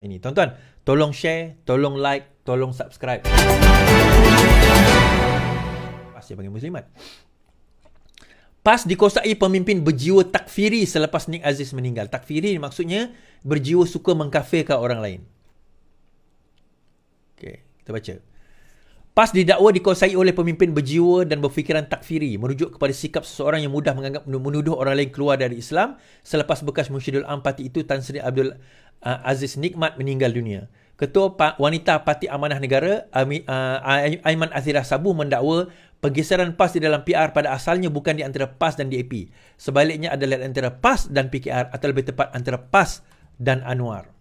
ini. Tuan-tuan, tolong share, tolong like, tolong subscribe. PAS dia panggil Muslimat. PAS dikuasai pemimpin berjiwa takfiri selepas Nik Aziz meninggal. Takfiri maksudnya berjiwa suka mengkafirkan orang lain. Okey, kita baca. PAS didakwa dikuasai oleh pemimpin berjiwa dan berfikiran takfiri, merujuk kepada sikap seseorang yang mudah menuduh orang lain keluar dari Islam selepas bekas Mursyidul Am parti itu Tan Sri Abdul Aziz Nikmat meninggal dunia. Ketua Wanita Parti Amanah Negara Aiman Azirah Sabu mendakwa pergeseran PAS di dalam PR pada asalnya bukan di antara PAS dan DAP. Sebaliknya adalah antara PAS dan PKR, atau lebih tepat antara PAS dan Anwar.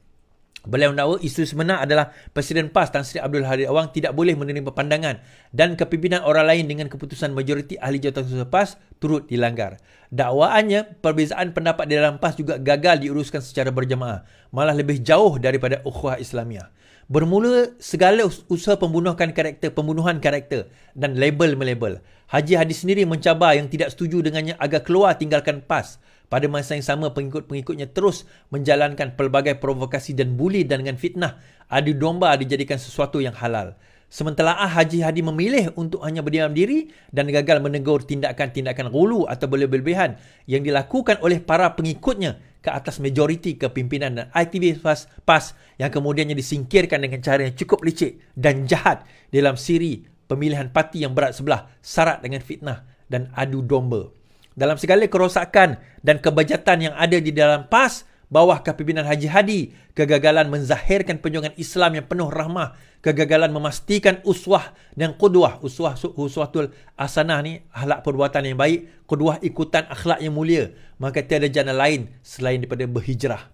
Beliau mendakwa isu sebenar adalah Presiden PAS Tan Sri Abdul Hadi Awang tidak boleh menerima pandangan dan kepimpinan orang lain dengan keputusan majoriti ahli jawatan PAS turut dilanggar. Dakwaannya, perbezaan pendapat di dalam PAS juga gagal diuruskan secara berjamaah, malah lebih jauh daripada ukhuwah Islamiah. Bermula segala usaha pembunuhan karakter dan label-melabel. Haji Hadi sendiri mencabar yang tidak setuju dengannya agar keluar tinggalkan PAS. Pada masa yang sama, pengikut-pengikutnya terus menjalankan pelbagai provokasi dan buli, dan dengan fitnah adu domba dijadikan sesuatu yang halal. Sementara Haji Hadi memilih untuk hanya berdiam diri dan gagal menegur tindakan-tindakan gulu atau berlebihan yang dilakukan oleh para pengikutnya ke atas majoriti kepimpinan dan aktivis PAS yang kemudiannya disingkirkan dengan cara yang cukup licik dan jahat dalam siri pemilihan parti yang berat sebelah, syarat dengan fitnah dan adu domba. Dalam segala kerosakan dan kebajatan yang ada di dalam PAS bawah kepimpinan Haji Hadi, kegagalan menzahirkan perjuangan Islam yang penuh rahmah, kegagalan memastikan uswah dan qudwah, uswatul hasanah ni akhlak perbuatan yang baik, qudwah ikutan akhlak yang mulia, maka tiada jalan lain selain daripada berhijrah.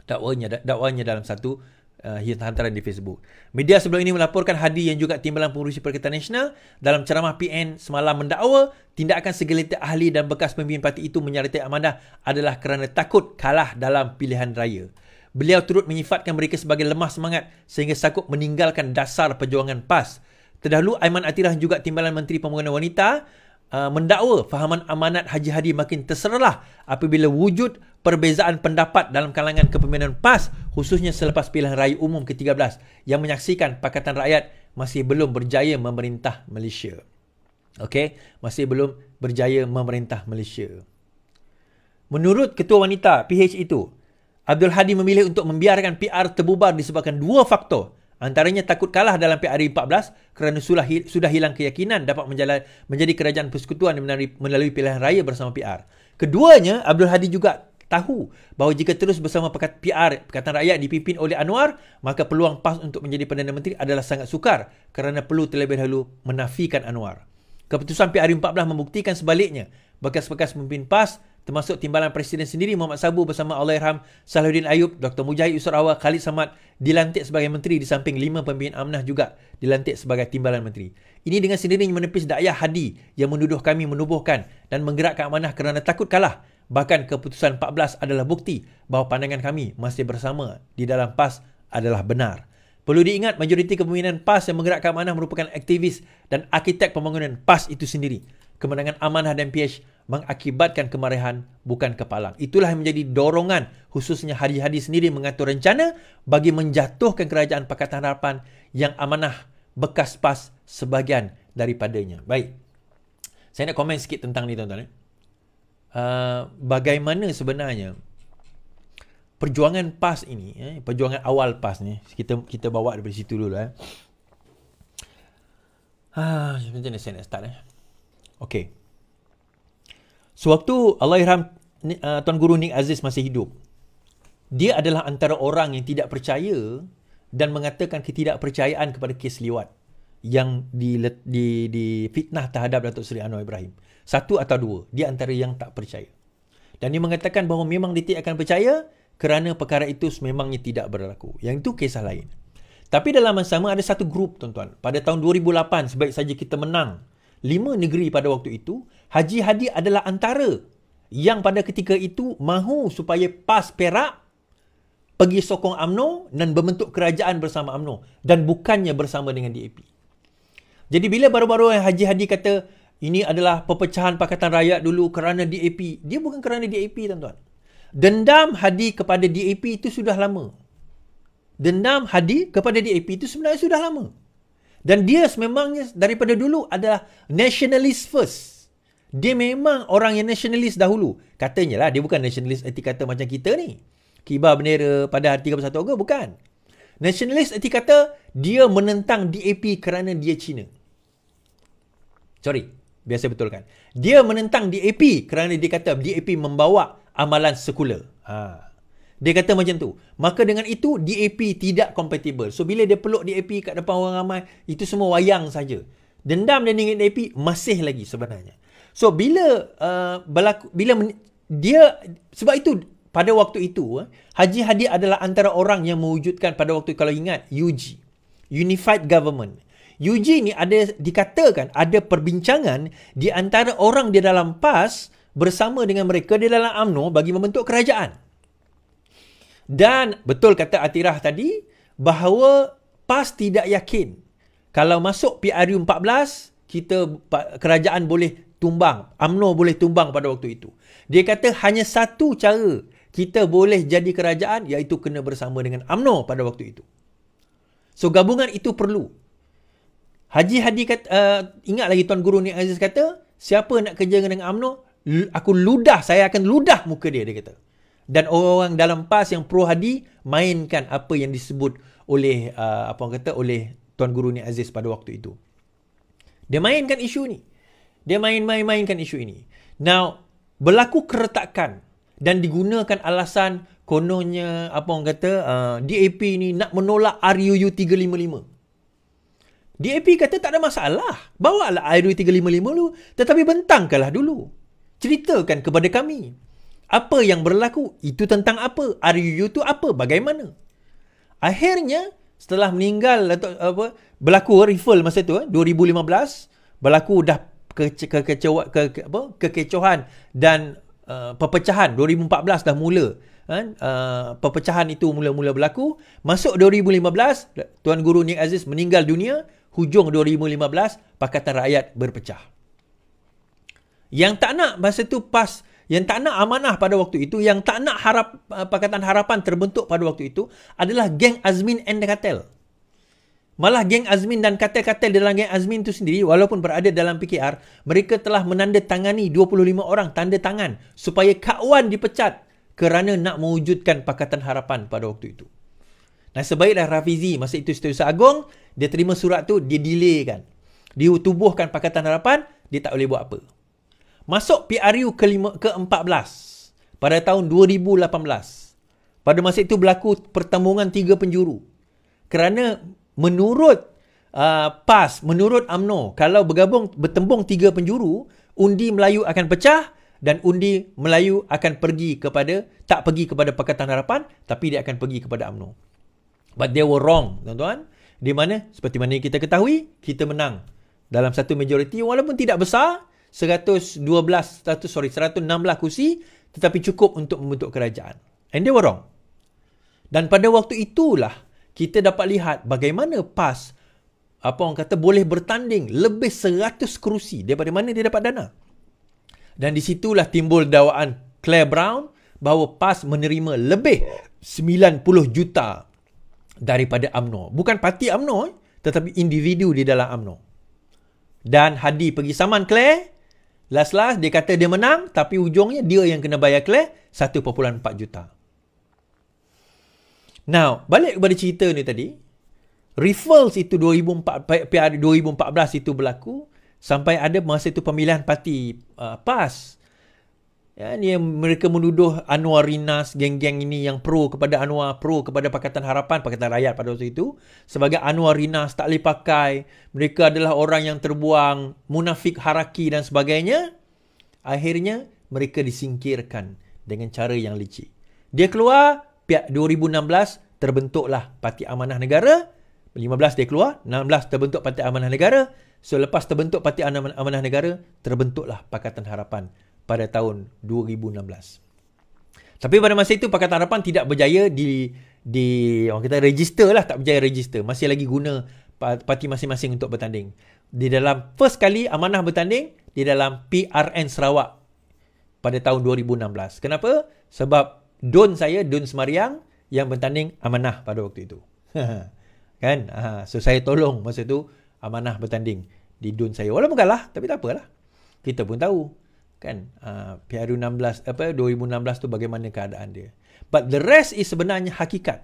Dakwanya dalam satu hantaran di Facebook. Media sebelum ini melaporkan Hadi yang juga timbalan pengurusi Perikatan Nasional dalam ceramah PN semalam mendakwa tindakan segelintir ahli dan bekas pemimpin parti itu menyertai amanah adalah kerana takut kalah dalam pilihan raya. Beliau turut menyifatkan mereka sebagai lemah semangat sehingga sanggup meninggalkan dasar perjuangan PAS. Terdahulu, Aiman Atirah juga timbalan Menteri Pembangunan Wanita mendakwa fahaman amanat Haji Hadi makin terserlah apabila wujud perbezaan pendapat dalam kalangan kepimpinan PAS, khususnya selepas pilihan raya umum ke-13 yang menyaksikan Pakatan Rakyat masih belum berjaya memerintah Malaysia. Okey, masih belum berjaya memerintah Malaysia. Menurut Ketua Wanita PH itu, Abdul Hadi memilih untuk membiarkan PR terbubar disebabkan dua faktor. Antaranya takut kalah dalam PRU14 kerana sudah hilang keyakinan dapat menjadi kerajaan persekutuan melalui pilihan raya bersama PR. Keduanya, Abdul Hadi juga tahu bahawa jika terus bersama PR Pakatan Rakyat dipimpin oleh Anwar, maka peluang PAS untuk menjadi Perdana Menteri adalah sangat sukar kerana perlu terlebih dahulu menafikan Anwar. Keputusan PRU14 membuktikan sebaliknya. Bekas-bekas pemimpin PAS termasuk timbalan Presiden sendiri Muhammad Sabu bersama Allahyarham Salahuddin Ayub, Dr. Mujahid Yusuf Awal, Khalid Samad dilantik sebagai menteri di samping 5 pemimpin amanah juga dilantik sebagai timbalan menteri. Ini dengan sendirinya menepis dakwah Hadi yang menuduh kami menubuhkan dan menggerakkan amanah kerana takut kalah. Bahkan keputusan 14 adalah bukti bahawa pandangan kami masih bersama di dalam PAS adalah benar. Perlu diingat, majoriti kepimpinan PAS yang menggerakkan amanah merupakan aktivis dan arkitek pembangunan PAS itu sendiri. Kemenangan amanah dan PH mengakibatkan kemarahan, bukan kepalang. Itulah yang menjadi dorongan khususnya Haji Hadi sendiri mengatur rencana bagi menjatuhkan kerajaan Pakatan Harapan yang amanah bekas PAS sebahagian daripadanya. Baik, saya nak komen sikit tentang ni tuan-tuan. Bagaimana sebenarnya perjuangan PAS ini, perjuangan awal PAS ni, kita bawa dari situ dulu. Macam mana saya nak start? Okey. Sewaktu Allahyarham Tuan Guru Nik Aziz masih hidup, dia adalah antara orang yang tidak percaya dan mengatakan ketidakpercayaan kepada kes liwat yang difitnah terhadap Datuk Seri Anwar Ibrahim. Satu atau dua, dia antara yang tak percaya. Dan dia mengatakan bahawa memang dia tidak akan percaya kerana perkara itu sememangnya tidak berlaku. Yang itu kisah lain. Tapi dalam masa sama ada satu grup tuan-tuan. Pada tahun 2008, sebaik saja kita menang 5 negeri pada waktu itu, Haji Hadi adalah antara yang pada ketika itu mahu supaya PAS Perak pergi sokong UMNO dan membentuk kerajaan bersama UMNO dan bukannya bersama dengan DAP. Jadi bila baru-baru Haji Hadi kata ini adalah perpecahan Pakatan Rakyat dulu kerana DAP, dia bukan kerana DAP tuan-tuan. Dendam Hadi kepada DAP itu sudah lama. Dendam Hadi kepada DAP itu sebenarnya sudah lama. Dan dia memangnya daripada dulu adalah nationalist first. Dia memang orang yang nationalist dahulu. Katanya lah, dia bukan nationalist erti kata macam kita ni. Kibar bendera pada hari 31 Ogos, bukan. Nationalist erti kata dia menentang DAP kerana dia Cina. Sorry, biasa betulkan. Dia menentang DAP kerana dia kata DAP membawa amalan sekular. Dia kata macam tu. Maka dengan itu, DAP tidak compatible. So, bila dia peluk DAP kat depan orang ramai, itu semua wayang saja. Dendam dia dengan DAP masih lagi sebenarnya. So, sebab itu, pada waktu itu, Haji Hadi adalah antara orang yang mewujudkan pada waktu, kalau ingat, UG. Unified Government. UG ni dikatakan ada perbincangan di antara orang di dalam PAS bersama dengan mereka di dalam UMNO bagi membentuk kerajaan. Dan betul kata Atirah tadi bahawa PAS tidak yakin kalau masuk PRU 14 kerajaan boleh tumbang, UMNO boleh tumbang pada waktu itu. Dia kata hanya satu cara kita boleh jadi kerajaan, iaitu kena bersama dengan UMNO pada waktu itu. So gabungan itu perlu. Haji Hadi kata, ingat lagi Tuan Guru Nik Aziz kata, siapa nak kerja dengan UMNO, saya akan ludah muka dia kata. Dan orang-orang dalam PAS yang pro Hadi mainkan apa yang disebut oleh oleh Tuan Guru Nik Aziz pada waktu itu. Dia mainkan isu ni. Dia mainkan isu ini. Now, berlaku keretakan dan digunakan alasan kononnya DAP ni nak menolak RUU 355. DAP kata tak ada masalah. Bawalah RUU 355 dulu. Tetapi bentangkanlah dulu. Ceritakan kepada kami. Apa yang berlaku? Itu tentang apa? RUU itu apa? Bagaimana? Akhirnya, setelah meninggal, berlaku riffle masa tu, 2015, berlaku dah kekecohan dan perpecahan. 2014 dah mula. Perpecahan itu mula-mula berlaku. Masuk 2015, Tuan Guru Nik Aziz meninggal dunia. Hujung 2015, Pakatan Rakyat berpecah. Yang tak nak masa tu PAS, yang tak nak amanah pada waktu itu, yang tak nak Pakatan Harapan terbentuk pada waktu itu adalah geng Azmin and Katel. Malah geng Azmin dan katel-katel dalam geng Azmin itu sendiri, walaupun berada dalam PKR, mereka telah menandatangani 25 orang tanda tangan supaya Kak Wan dipecat kerana nak mewujudkan Pakatan Harapan pada waktu itu. Nasib baiklah Rafizi, masa itu Setiausaha Agong, dia terima surat tu, dia delay kan. Dia tubuhkan Pakatan Harapan, dia tak boleh buat apa. Masuk PRU ke-14 pada tahun 2018. Pada masa itu berlaku pertembungan 3 penjuru. Kerana menurut PAS, menurut UMNO, kalau bertembung 3 penjuru, undi Melayu akan pecah dan undi Melayu akan tak pergi kepada Pakatan Harapan, tapi dia akan pergi kepada UMNO. But they were wrong, tuan-tuan. Di mana, seperti mana kita ketahui, kita menang dalam satu majoriti, walaupun tidak besar, 116 kursi, tetapi cukup untuk membentuk kerajaan. And they were wrong. Dan pada waktu itulah, kita dapat lihat bagaimana PAS, boleh bertanding lebih 100 kerusi. Daripada mana dia dapat dana? Dan di situlah timbul dakwaan Claire Brown bahawa PAS menerima lebih 90 juta daripada UMNO. Bukan parti UMNO, tetapi individu di dalam UMNO. Dan Hadi pergi saman Claire. Last dia kata dia menang, tapi ujungnya dia yang kena bayar Claire 1.4 juta. Now, balik kepada cerita ni tadi. Riffles itu 2014 itu berlaku sampai ada masa itu pemilihan parti PAS. Ya, ni mereka menuduh Anwar Rinas, geng-geng ini yang pro kepada Anwar, pro kepada Pakatan Harapan, Pakatan Rakyat pada waktu itu, sebagai Anwar Rinas tak boleh pakai, mereka adalah orang yang terbuang, munafik haraki dan sebagainya. Akhirnya mereka disingkirkan dengan cara yang licik. Dia keluar, pihak 2016 terbentuklah Parti Amanah Negara, 15 dia keluar, 16 terbentuk Parti Amanah Negara. So lepas terbentuk Parti Amanah Negara, terbentuklah Pakatan Harapan pada tahun 2016. Tapi pada masa itu Pakatan Harapan tidak berjaya di orang kata register lah, tak berjaya register. Masih lagi guna parti masing-masing untuk bertanding. Di dalam first kali Amanah bertanding di dalam PRN Sarawak pada tahun 2016. Kenapa? Sebab Don Semariang yang bertanding amanah pada waktu itu. Kan? So saya tolong masa tu amanah bertanding di Dun saya. Walaupun kalah, tapi tak apalah. Kita pun tahu kan Piala 2016 tu bagaimana keadaan dia. But the rest is sebenarnya hakikat.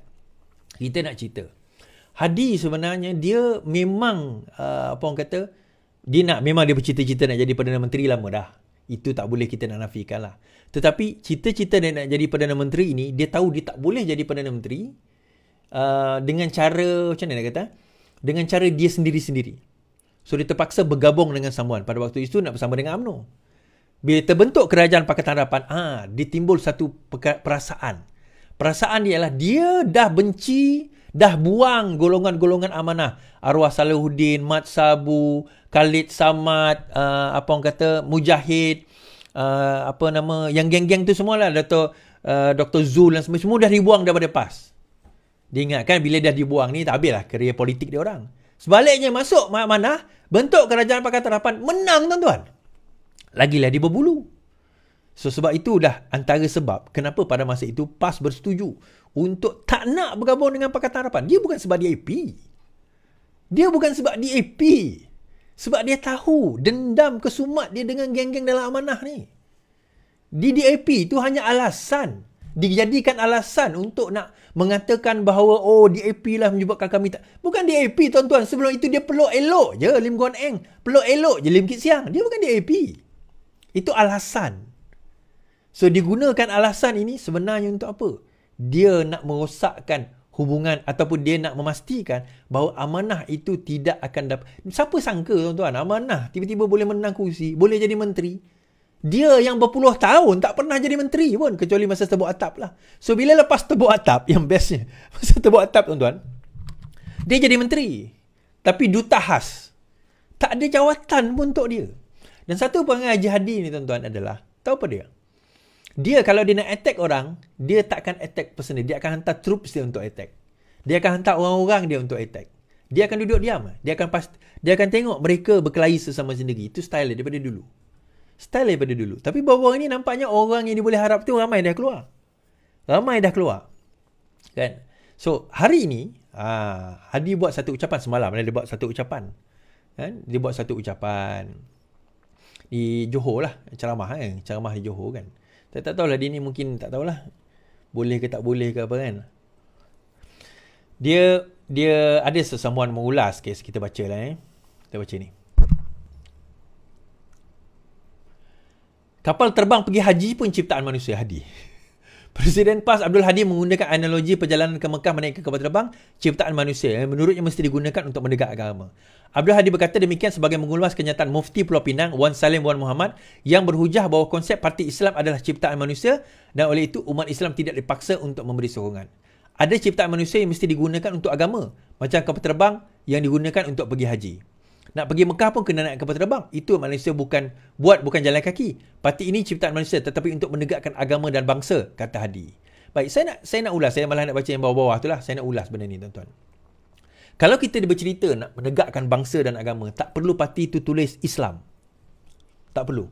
Kita nak cerita. Hadi sebenarnya dia memang apa orang kata, memang dia bercita-cita nak jadi Perdana Menteri lama dah. Itu tak boleh kita nak nafikan lah. Tetapi cita-cita dia nak jadi Perdana Menteri ini, dia tahu dia tak boleh jadi Perdana Menteri dengan cara, macam mana nak kata? Dengan cara dia sendiri-sendiri. So dia terpaksa bergabung dengan someone. Pada waktu itu nak bersama dengan UMNO. Bila terbentuk Kerajaan Pakatan Harapan, ditimbul satu perasaan. Perasaan dia ialah dia dah benci, dah buang golongan-golongan amanah. Arwah Salahuddin, Mat Sabu, Khalid Samad, apa orang kata, Mujahid, yang geng-geng tu semualah, Dr. Zul dan semua dah dibuang daripada PAS. Dia ingat kan bila dah dibuang ni tak habislah kerja politik dia orang. Sebaliknya masuk amanah, bentuk Kerajaan Pakatan Harapan, menang tuan-tuan. Lagilah dia berbulu. So sebab itu dah antara sebab kenapa pada masa itu PAS bersetuju untuk tak nak bergabung dengan Pakatan Harapan. Dia bukan sebab dia AP. Dia bukan sebab dia AP. Sebab dia tahu dendam kesumat dia dengan geng-geng dalam amanah ni. Di DAP itu hanya alasan. Dijadikan alasan untuk nak mengatakan bahawa DAP lah menyebabkan kami tak. Bukan DAP tuan-tuan. Sebelum itu dia peluk elok je Lim Guan Eng. Peluk elok je Lim Kit Siang. Dia bukan DAP. Itu alasan. So digunakan alasan ini sebenarnya untuk apa? Dia nak merosakkan hubungan ataupun dia nak memastikan bahawa amanah itu tidak akan dapat. Siapa sangka tuan-tuan amanah tiba-tiba boleh menang kursi, boleh jadi menteri. Dia yang berpuluh tahun tak pernah jadi menteri pun kecuali masa tebuk atap lah. So bila lepas tebuk atap, yang bestnya masa tebuk atap tuan-tuan, dia jadi menteri. Tapi duta khas. Tak ada jawatan pun untuk dia. Dan satu perangai Haji Hadi ni tuan-tuan adalah, tahu apa dia? Dia kalau dia nak attack orang, dia takkan attack personal. Dia akan hantar troops dia untuk attack. Dia akan hantar orang-orang dia untuk attack. Dia akan duduk diam. Dia akan tengok mereka berkelahi sesama sendiri. Itu style dia daripada dulu. Style daripada dulu. Tapi baru-baru ini nampaknya orang yang dia boleh harap tu ramai dah keluar. Ramai dah keluar. Kan? So, hari ini, Hadi buat satu ucapan semalam. Dia buat satu ucapan. Kan? Dia buat satu ucapan di Johor lah. Ceramah di Johor kan. Tak tahulah dia ni mungkin tak tahulah boleh ke tak boleh ke apa kan. Dia ada sesamuan mengulas kes, kita baca lah Kita baca ni. Kapal terbang pergi haji pun ciptaan manusia, Hadi. Presiden PAS Abdul Hadi menggunakan analogi perjalanan ke Mekah menaiki kapal terbang ciptaan manusia yang menurutnya mesti digunakan untuk menegak agama. Abdul Hadi berkata demikian sebagai mengulas kenyataan Mufti Pulau Pinang Wan Salim Wan Muhammad yang berhujah bahawa konsep parti Islam adalah ciptaan manusia dan oleh itu umat Islam tidak dipaksa untuk memberi sokongan. Ada ciptaan manusia yang mesti digunakan untuk agama, macam kapal terbang yang digunakan untuk pergi haji. Nak pergi Mekah pun kena naik kapal terbang. Itu manusia bukan jalan kaki. Parti ini ciptaan manusia tetapi untuk menegakkan agama dan bangsa, kata Hadi. Baik, saya nak ulas. Saya malah nak baca yang bawah-bawah tu lah. Saya nak ulas benda ni tuan-tuan. Kalau kita bercerita nak menegakkan bangsa dan agama, tak perlu parti itu tulis Islam. Tak perlu.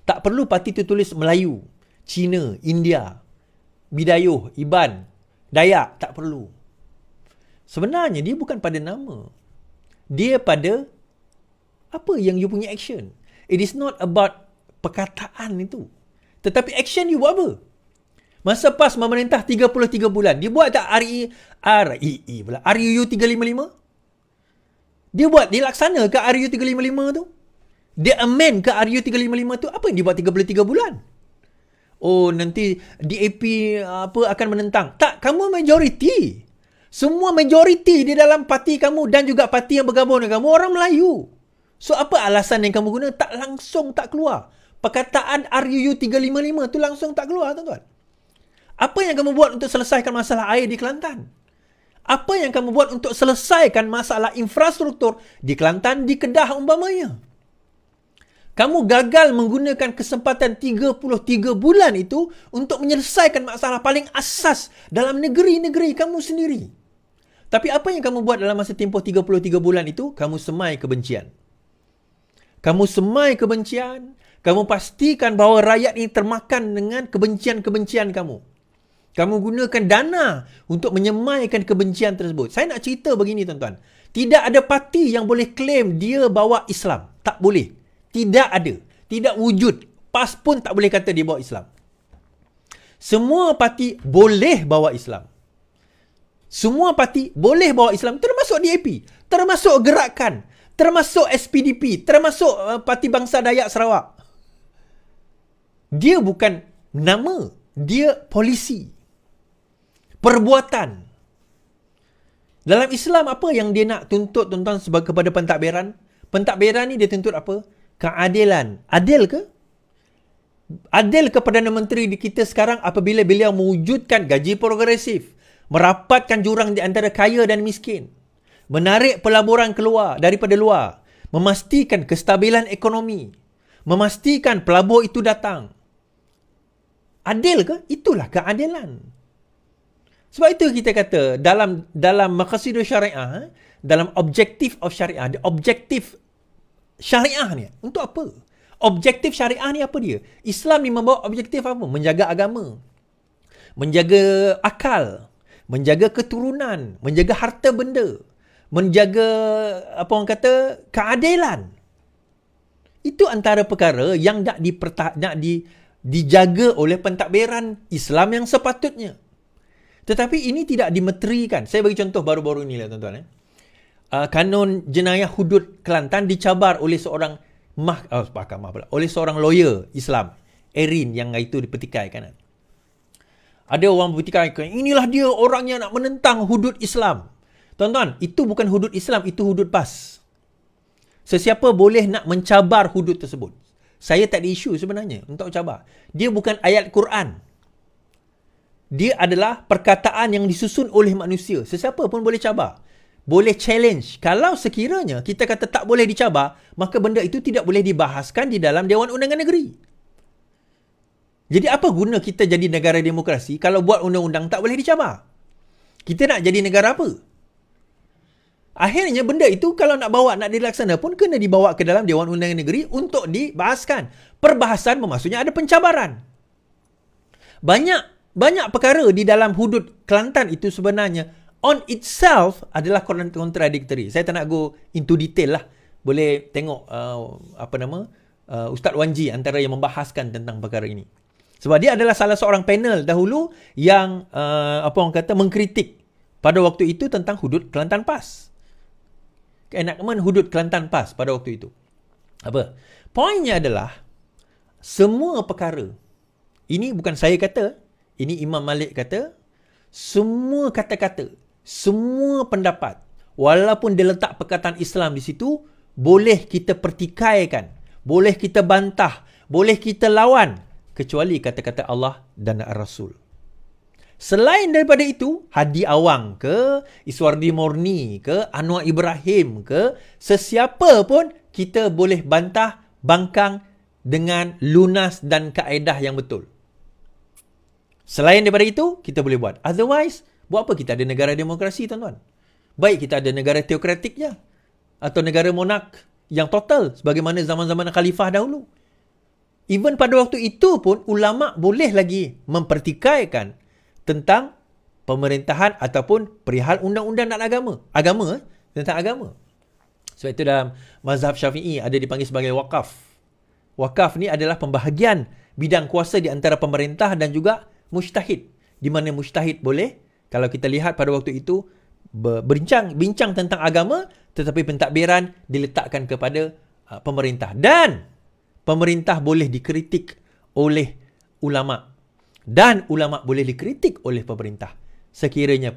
Tak perlu parti itu tulis Melayu, Cina, India, Bidayuh, Iban, Dayak. Tak perlu. Sebenarnya dia bukan pada nama. Dia pada apa yang you punya action. It is not about perkataan itu. Tetapi action you buat apa? Masa PAS memerintah 33 bulan, dia buat tak RUU 355? Dia laksana ke RUU 355 tu? Dia amend ke RUU 355 tu? Apa yang dia buat 33 bulan? Oh, nanti DAP akan menentang. Tak, kamu majoriti. Semua majoriti di dalam parti kamu dan juga parti yang bergabung dengan kamu orang Melayu. So apa alasan yang kamu guna? Tak langsung tak keluar. Perkataan RUU 355 tu langsung tak keluar tuan-tuan. Apa yang kamu buat untuk selesaikan masalah air di Kelantan? Apa yang kamu buat untuk selesaikan masalah infrastruktur di Kelantan, di Kedah umpamanya? Kamu gagal menggunakan kesempatan 33 bulan itu untuk menyelesaikan masalah paling asas dalam negeri-negeri kamu sendiri. Tapi apa yang kamu buat dalam masa tempoh 33 bulan itu? Kamu semai kebencian. Kamu semai kebencian. Kamu pastikan bahawa rakyat ini termakan dengan kebencian-kebencian kamu. Kamu gunakan dana untuk menyemaikan kebencian tersebut. Saya nak cerita begini tuan-tuan. Tidak ada parti yang boleh claim dia bawa Islam. Tak boleh. Tidak ada. Tidak wujud. PAS pun tak boleh kata dia bawa Islam. Semua parti boleh bawa Islam. Semua parti boleh bawa Islam. Termasuk DAP. Termasuk Gerakan. Termasuk SPDP. Termasuk Parti Bangsa Dayak Sarawak. Dia bukan nama. Dia polisi. Perbuatan. Dalam Islam apa yang dia nak tuntut tuan-tuan kepada pentadbiran? Pentadbiran ni dia tuntut apa? Keadilan. Adil ke? Adil ke Perdana Menteri di kita sekarang apabila beliau mewujudkan gaji progresif, merapatkan jurang di antara kaya dan miskin, menarik pelaburan keluar daripada luar, memastikan kestabilan ekonomi, memastikan pelabur itu datang. Adil ke? Itulah keadilan. Sebab itu kita kata dalam maqasidul syariah, dalam objektif of syariah, objektif syariah ni untuk apa? Objektif syariah ni apa dia? Islam ni membawa objektif apa? Menjaga agama, menjaga akal, menjaga keturunan, menjaga harta benda, menjaga apa orang kata keadilan. Itu antara perkara yang nak dijaga oleh pentadbiran Islam yang sepatutnya. Tetapi ini tidak dimeterikan. Saya bagi contoh baru-baru ni lah tuan-tuan. Kanun jenayah hudud Kelantan dicabar oleh seorang oleh seorang lawyer Islam, Erin, yang itu dipertikaikan. Ada orang bertikaikan, inilah dia orang yang nak menentang hudud Islam. Tuan-tuan, itu bukan hudud Islam, itu hudud PAS. Sesiapa boleh nak mencabar hudud tersebut. Saya tak ada isu sebenarnya untuk cabar. Dia bukan ayat Quran. Dia adalah perkataan yang disusun oleh manusia. Sesiapa pun boleh cabar. Boleh challenge. Kalau sekiranya kita kata tak boleh dicabar, maka benda itu tidak boleh dibahaskan di dalam Dewan Undangan Negeri. Jadi apa guna kita jadi negara demokrasi kalau buat undang-undang tak boleh dicabar? Kita nak jadi negara apa? Akhirnya benda itu kalau nak dilaksana pun kena dibawa ke dalam Dewan Undangan Negeri untuk dibahaskan. Perbahasan bermaksudnya ada pencabaran. Banyak perkara di dalam hudud Kelantan itu sebenarnya on itself adalah contradictory. Saya tak nak go into detail lah. Boleh tengok Ustaz Wanji antara yang membahaskan tentang perkara ini. Sebab dia adalah salah seorang panel dahulu yang mengkritik pada waktu itu tentang hudud Kelantan PAS. Enactment hudud Kelantan PAS pada waktu itu. Poinnya adalah semua perkara, ini bukan saya kata, ini Imam Malik kata, semua kata-kata, semua pendapat, walaupun dia letak perkataan Islam di situ, boleh kita pertikaikan, boleh kita bantah, boleh kita lawan, kecuali kata-kata Allah dan Rasul. Selain daripada itu, Hadi Awang ke, Iswardi Morni ke, Anwar Ibrahim ke, sesiapa pun kita boleh bantah, bangkang dengan lunas dan kaedah yang betul. Selain daripada itu, kita boleh buat. Otherwise, buat apa kita ada negara demokrasi, tuan-tuan? Baik kita ada negara teokratik je. Atau negara monark yang total, sebagaimana zaman-zaman khalifah dahulu. Even pada waktu itu pun, ulama' boleh lagi mempertikaikan tentang pemerintahan ataupun perihal undang-undang dan agama. Tentang agama. Sebab itu dalam mazhab Syafi'i ada dipanggil sebagai wakaf. Wakaf ni adalah pembahagian bidang kuasa di antara pemerintah dan juga mujtahid. Di mana mujtahid boleh, kalau kita lihat pada waktu itu, bincang tentang agama, tetapi pentadbiran diletakkan kepada pemerintah. Dan pemerintah boleh dikritik oleh ulama'. Dan ulama' boleh dikritik oleh pemerintah. Sekiranya